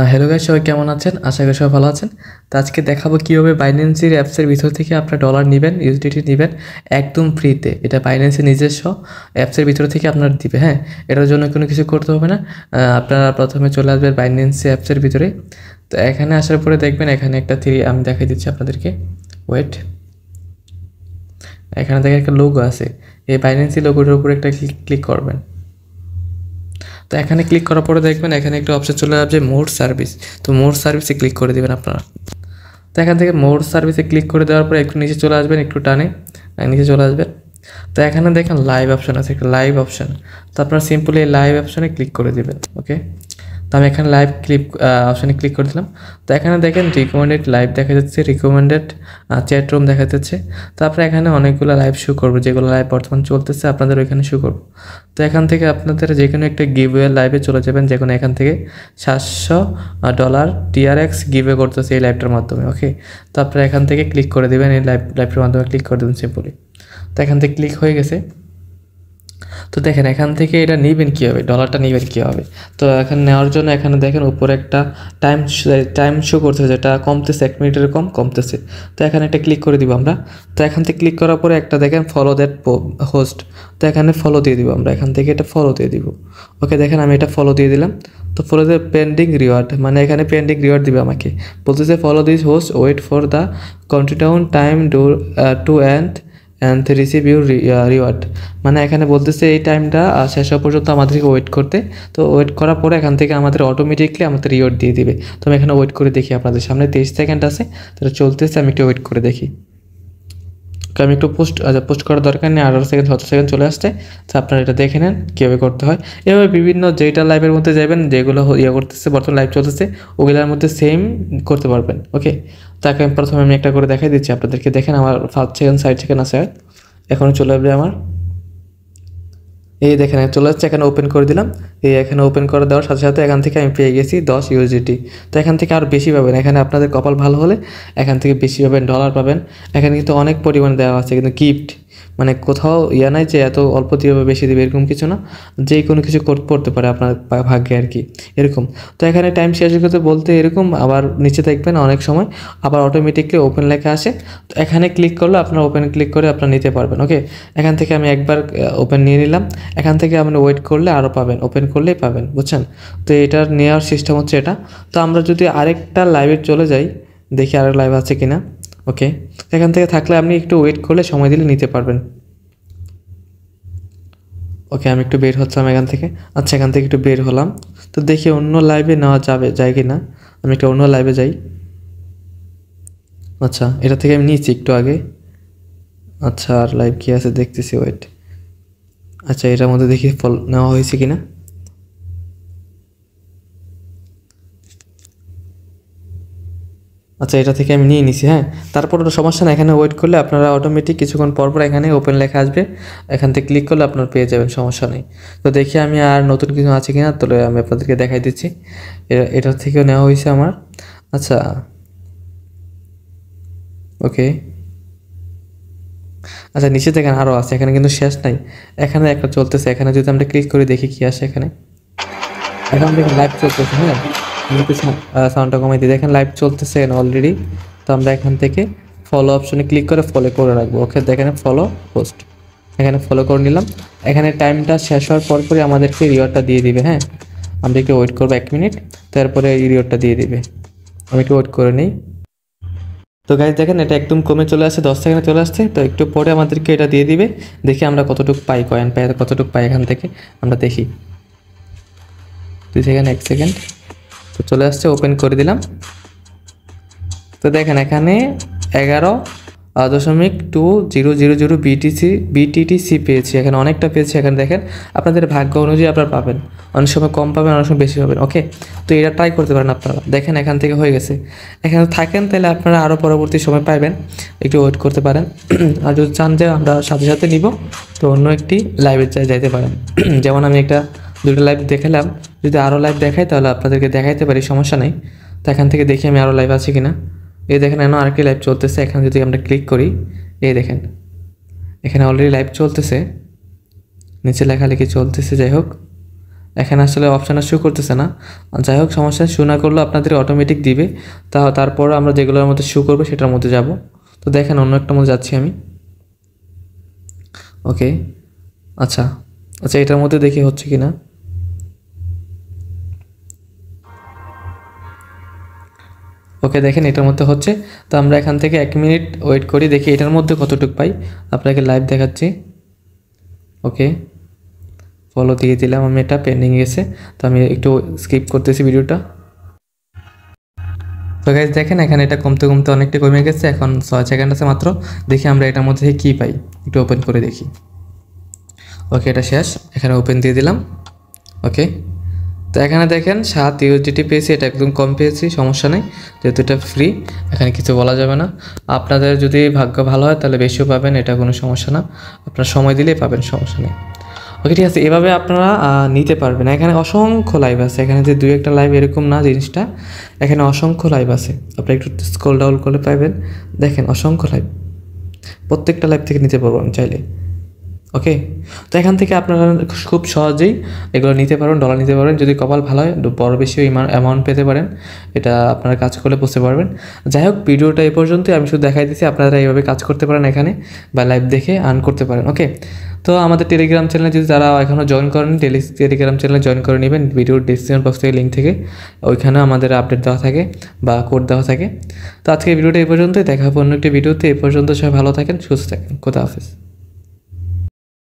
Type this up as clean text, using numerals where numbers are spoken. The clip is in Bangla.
হ্যালো গাইস, সবাই কেমন আছেন? আশা করি সবাই ভালো আছেন। তো আজকে দেখাবো কীভাবে বাইন্যান্সের অ্যাপসের ভিতর থেকে আপনার ডলার নেবেন, ইউএসডিটি নেবেন একদম ফ্রিতে। এটা বাইন্যান্সের নিজস্ব অ্যাপসের ভিতর থেকে আপনার দিবে, হ্যাঁ। এটার জন্য কোনো কিছু করতে হবে না। আপনারা প্রথমে চলে আসবেন বাইন্যান্সের অ্যাপসের ভিতরে। তো এখানে আসার পরে দেখবেন এখানে একটা আমি দেখাই দিচ্ছি আপনাদেরকে। ওয়েট, এখানে দেখেন একটা লোগো আছে। এই বাইন্যান্সের লোগোটার উপরে একটা ক্লিক করবেন। তো এখানে ক্লিক করার পরে দেখবেন এখানে একটা অপশন চলে আসবে মোর সার্ভিস। তো মোর সার্ভিসে ক্লিক করে দেবেন আপনারা। তো এখান থেকে মোর সার্ভিসে ক্লিক করে দেওয়ার পরে একটু নিচে চলে আসবেন, একটু টানে নিচে চলে আসবেন। তো এখানে দেখেন লাইভ অপশন আছে, একটা লাইভ অপশন। তো আপনারা সিম্পলি এই লাইভ অপশনে ক্লিক করে দেবেন। ওকে, তো আমি এখানে লাইভ অপশানে ক্লিক করে দিলাম। তো এখানে দেখেন রিকমেন্ডেড লাইভ দেখা যাচ্ছে, রিকমেন্ডেড চ্যাট রুম দেখা যাচ্ছে। তো আপনার এখানে অনেকগুলো লাইভ শো করবো, যেগুলো লাইভ বর্তমান চলতেছে আপনাদের ওইখানে শো করবো। তো এখান থেকে আপনাদের যে কোনো একটা গিভওয়ে লাইভে চলে যাবেন, যে কোনো এখান থেকে $700 TRX গিভওয়ে করতেছে এই লাইভটার মাধ্যমে। ওকে, তো আপনারা এখান থেকে ক্লিক করে দেবেন, এই লাইভটার মাধ্যমে ক্লিক করে দেবেন সিম্পলি। তো এখান থেকে ক্লিক হয়ে গেছে। তো দেখেন এখান থেকে এটা নেবেন কীভাবে, ডলারটা নেবেন কীভাবে। তো এখানে নেওয়ার জন্য এখানে দেখেন উপরে একটা টাইম শো করতেছে, যেটা কমতেছে, 1 মিনিটের কমতেছে। তো এখানে একটা ক্লিক করে দিব আমরা। তো এখান থেকে ক্লিক করার পরে একটা দেখেন ফলো দ্যাট হোস্ট। তো এখানে ফলো দিয়ে দিব আমরা, এখান থেকে এটা ফলো দিয়ে দিব। ওকে, দেখেন আমি এটা ফলো দিয়ে দিলাম। তো ফলো দিয়ে পেন্ডিং রিওয়ার্ড, মানে এখানে পেন্ডিং রিওয়ার্ড দিবে আমাকে। বলতেছে follow this host, wait for the countdown time to and receive your reward. মানে এখানে বলতেছে এই টাইমটা শেষ হওয়া পর্যন্ত আমাদেরকে ওয়েট করতে। তো ওয়েট করার পরে এখান থেকে আমাদের অটোমেটিকলি আমাদের রিওয়ার্ড দিয়ে দিবে। তো আমি এখানে ওয়েট করে দেখি, আপনাদের সামনে 23 সেকেন্ড আছে, তো চলতেছে। আমি একটু ওয়েট করে দেখি। আমি একটু পোস্ট করার দরকার নেই, 18 সেকেন্ড 17 সেকেন্ড চলে আসছে। তো আপনারা এটা দেখে নেন কীভাবে করতে হয়। এভাবে বিভিন্ন যেটা লাইভের মধ্যে যাবেন, যেগুলো করতেছে বর্তমানে লাইভ চলতেছে, ওগুলোর মধ্যে সেম করতে পারবেন। ওকে, তাকে প্রথমে আমি একটা করে দেখাই দিচ্ছি আপনাদেরকে। দেখেন আমার 5 সেকেন্ড 60 সেকেন্ড আছে, এখনও চলে আসবে আমার। এই দেখেন চলে যাচ্ছে, এখানে ওপেন করে দিলাম। এখানে ওপেন করে দেওয়ার সাথে সাথে এখান থেকে আমি পেয়ে গেছি 10 ইউএসডিটি। তো এখান থেকে আরও বেশি পাবেন, এখানে আপনাদের কপাল ভালো হলে এখান থেকে বেশি পাবেন, ডলার পাবেন। এখানে কিন্তু অনেক পরিমাণে দেওয়া আছে, কিন্তু গিফট মানে কোথাও নাই যে এত অল্প দিবে বা বেশি দিবে, এরকম কিছু না। যে কোনো কিছু করতে পারে আপনার ভাগ্যে আর কি, এরকম। তো এখানে টাইম শেষ করতে বলতে এরকম, আবার নিচে দেখবেন অনেক সময় আবার অটোমেটিকলি ওপেন লেখা আসে। তো এখানে ক্লিক করলে আপনার ওপেন ক্লিক করে আপনার নিতে পারবেন। ওকে, এখান থেকে আমি একবার ওপেন নিয়ে নিলাম। এখান থেকে আপনি ওয়েট করলে আরও পাবেন, ওপেন করলেই পাবেন, বুঝছেন। তো এটার নেওয়ার সিস্টেম হচ্ছে এটা। তো আমরা যদি আরেকটা লাইভে চলে যাই, দেখি আরেক লাইভ আছে কিনা। ওকে, এখান থেকে থাকলে আপনি একটু ওয়েট করলে সময় দিলে নিতে পারবেন। ওকে, আমি একটু বের হচ্ছিলাম এখান থেকে। আচ্ছা, এখান থেকে একটু বের হলাম। তো দেখি অন্য লাইভে নেওয়া যায় কি না। আমি একটা অন্য লাইভে যাই। আচ্ছা, এটা থেকে আমি নিয়েছি একটু আগে। আচ্ছা, আর লাইভ কী আছে দেখতেছি, ওয়েট। আচ্ছা, এটার মধ্যে দেখি নেওয়া হয়েছে কিনা। আচ্ছা, এটা থেকে আমি নিয়ে নিছি, হ্যাঁ। তারপর ওটা সমস্যা না, এখানে ওয়েট করলে আপনারা অটোমেটিক কিছুক্ষণ পরপর এখানে ওপেন লেখা আসবে, এখান থেকে ক্লিক করলে আপনারা পেয়ে যাবেন, সমস্যা নেই। তো দেখি আমি আর নতুন কিছু আছে কিনা, তাহলে আমি আপনাদেরকে দেখাই দিচ্ছি। এটার থেকেও নেওয়া হয়েছে আমার। আচ্ছা, ওকে। আচ্ছা, নিচে দেখেন আরও আছে, এখানে কিন্তু শেষ নাই, এখানে একটা চলতেছে। এখানে যদি আমরা ক্লিক করে দেখি কি আসে এখানে। এখন দেখেন লাইভ চলতেছে, হ্যাঁ। আমি একটু সাউন্ডটা কমাই দিই, দেখেন লাইভ চলতেছে অলরেডি। তো আমরা এখান থেকে ফলো অপশনে ক্লিক করে ফলো করে রাখবো। ওকে, দেখেন ফলো পোস্ট, এখানে ফলো করে নিলাম। এখানে টাইমটা শেষ হওয়ার পরপরই আমাদেরকে রিওয়ার্ডটা দিয়ে দিবে, হ্যাঁ। আমরা একটু ওয়েট করবো 1 মিনিট, তারপরে এই রিওয়ার্ডটা দিয়ে দিবে। আমি একটু ওয়েট করে নিই। তো গাইজ দেখেন এটা একদম কমে চলে আসছে, 10 সেকেন্ডে চলে আসছে। তো একটু পরে আমাদেরকে এটা দিয়ে দিবে, দেখি আমরা কতটুকু পাই, কয়েন পাই, কতটুকু পাই এখান থেকে আমরা দেখি। 2 সেকেন্ড, 1 সেকেন্ড, তো চলে আসছে, ওপেন করে দিলাম। তো দেখেন এখানে 11.200 বিটিটিসি পেয়েছি, এখানে অনেকটা পেয়েছি। এখানে দেখেন আপনাদের ভাগ্য অনুযায়ী আপনারা পাবেন, অনেক সময় কম পাবেন, অনেক সময় বেশি পাবেন। ওকে, তো এটা ট্রাই করতে পারেন আপনারা। দেখেন এখান থেকে হয়ে গেছে, এখানে থাকেন তাহলে আপনারা আরও পরবর্তী সময় পাবেন, একটু ওয়েট করতে পারেন। আর যদি চান যে আমরা সাথে সাথে নিব, তো অন্য একটি লাইভে যাইতে পারেন। যেমন আমি দুটো লাইভ দেখালাম, যদি আরও লাইভ দেখাই তাহলে আপনাদেরকে দেখাইতে পারি, সমস্যা নেই। তো এখান থেকে দেখি আমি আরও লাইভ আছে কিনা। এই দেখেন আরেকটি লাইভ চলতেছে, এখানে যদি আমরা ক্লিক করি, এই দেখেন এখানে অলরেডি লাইভ চলতেছে, নিচে লেখালেখি চলতেছে। যাই হোক, এখানে আসলে অপশানটা শো করতেছে না। যাই হোক সমস্যা, শো না করলেও আপনাদের অটোমেটিক দিবে। তারপর আমরা যেগুলোর মধ্যে শো করবো সেটার মধ্যে যাব। তো দেখেন অন্য একটা মধ্যে যাচ্ছি আমি। ওকে, আচ্ছা আচ্ছা, এটার মধ্যে দেখি হচ্ছে কি না। ওকে, দেখেন এটার মধ্যে হচ্ছে। তো আমরা এখান থেকে 1 মিনিট ওয়েট করি, দেখি এটার মধ্যে কতটুকু পাই। আপনাকে লাইভ দেখাচ্ছি। ওকে, ফলো দিয়ে দিলাম আমি, এটা পেন্ডিং গেছে। তো আমি একটু স্কিপ করতেছি ভিডিওটা। তো গাইজ দেখেন এখানে এটা কমতে কমতে অনেকটা কমে গেছে, এখন 6 সেকেন্ড আছে মাত্র। দেখি আমরা এটার মধ্যে কী পাই, একটু ওপেন করে দেখি। ওকে, এটা শেষ, এখানে ওপেন দিয়ে দিলাম। ওকে, তো এখানে দেখেন 7 USDT পেয়েছি, এটা একদম কম পেয়েছি, সমস্যা নেই যেহেতু এটা ফ্রি, এখানে কিছু বলা যাবে না। আপনাদের যদি ভাগ্য ভালো হয় তাহলে বেশিও পাবেন, এটা কোনো সমস্যা না, আপনার সময় দিলেই পাবেন, সমস্যা নেই। ওকে, ঠিক আছে, এভাবে আপনারা নিতে পারবেন। এখানে অসংখ্য লাইভ আছে, এখানে যে 2-1টা লাইভ এরকম না জিনিসটা, এখানে অসংখ্য লাইভ আছে। আপনি একটু স্ক্রল ডাউন করলে পাবেন, দেখেন অসংখ্য লাইভ, প্রত্যেকটা লাইভ থেকে নিতে পারবো আমি চাইলে। ওকে, তো এখান থেকে আপনারা খুব সহজেই এগুলো নিতে পারবেন, ডলার নিতে পারবেন। যদি কপাল ভালো হয় বড় বেশি অ্যামাউন্ট পেতে পারেন, এটা আপনারা কাজ করলে বুঝতে পারবেন। যাই হোক, ভিডিওটা এই পর্যন্তই, আমি শুধু দেখাই দিচ্ছি আপনারা এইভাবে কাজ করতে পারেন এখানে, বা লাইভ দেখে আর্ন করতে পারেন। ওকে, তো আমাদের টেলিগ্রাম চ্যানেলে যদি যারা এখনও জয়েন করেন, টেলিগ্রাম চ্যানেলে জয়েন করে নেবেন, ভিডিওর ডিসক্রিপশন বক্স থেকে লিঙ্ক থেকে, ওইখানে আমাদের আপডেট দেওয়া থাকে বা কোড দেওয়া থাকে। তো আজকে ভিডিওটা এই পর্যন্তই, দেখা হবে অন্য একটি ভিডিওতে। এই পর্যন্ত সবাই ভালো থাকেন, সুস্থ থাকেন, খোদা হাফেজ।